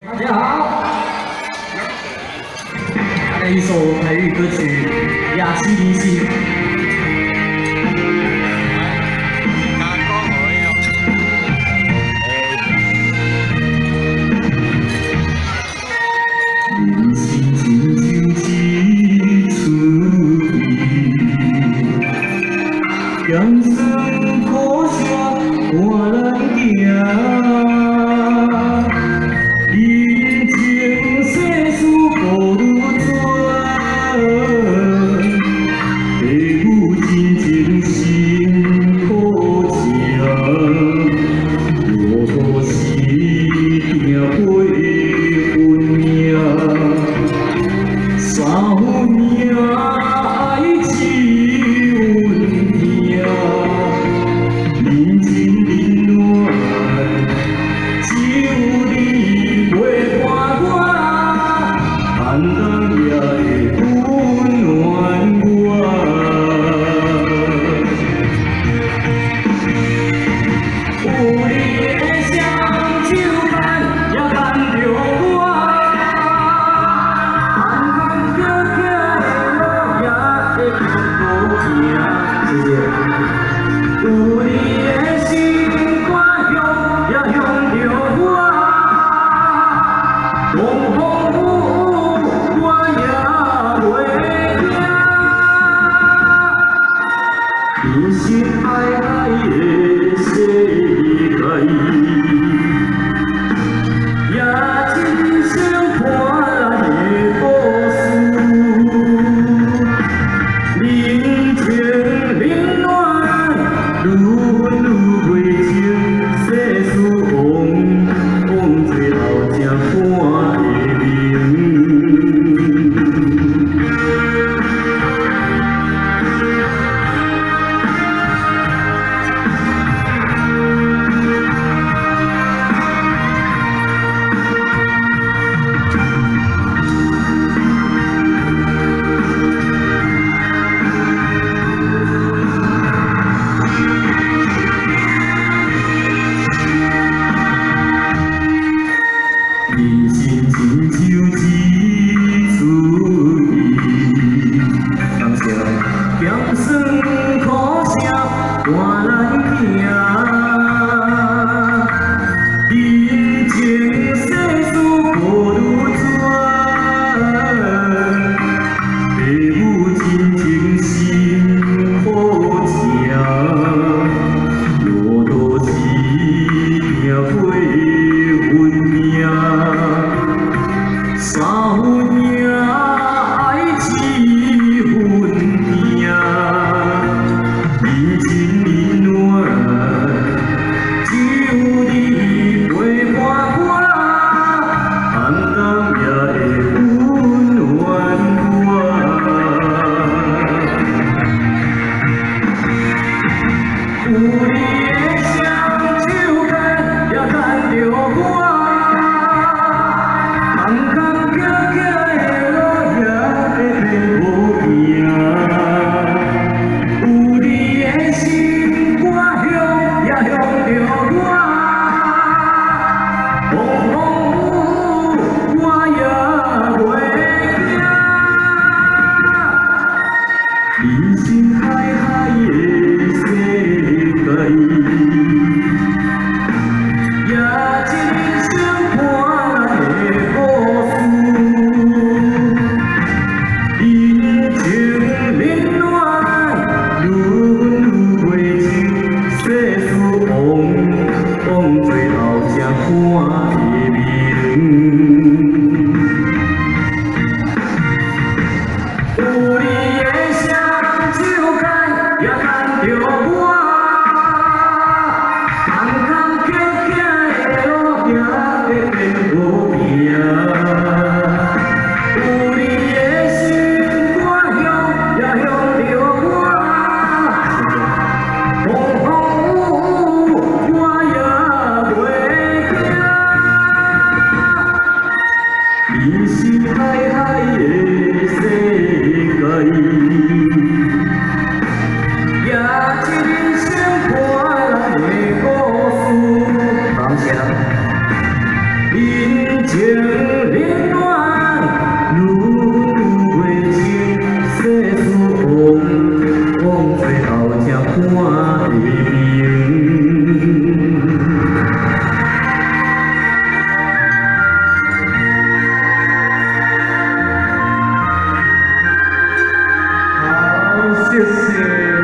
大家好，来一首台语歌曲《雅西林西》。人生亲像一出戏，咸酸苦涩换人行。 人情世事无愈多，父母真情辛苦吃，我是行配分命，三分命爱七分命，人情冷暖只有你陪伴我，担当也会温暖我。有你的双手牵，也牵着我，坎坎坷坷的路也会幸福行。谢谢。有你的心肝向，也向着我。 风风雨雨，我也袂惊。人生海海的世界，也真像看来的故事。人情冷暖，愈分愈袂清，世事往最后才看。 人生亲像一出戏，感谢，咸酸苦涩换人行。人情世事无愈多，父母亲情辛苦吃，我都是行配分命。 三分命爱七分命，人情冷暖只有你陪伴我，担当也会温暖我。有你的双手牵，也牵着我。 人生海海的世界，也真像看来的故事。人情冷暖，愈分愈袂清，世事往最后才看会明。有你。 也牵着我，坎坎坷坷的路行会变无命。有你的心肝向，也向着我。风风雨雨，我也袂惊。人生海海的世界。 也真像看来的故事，感谢。人情天。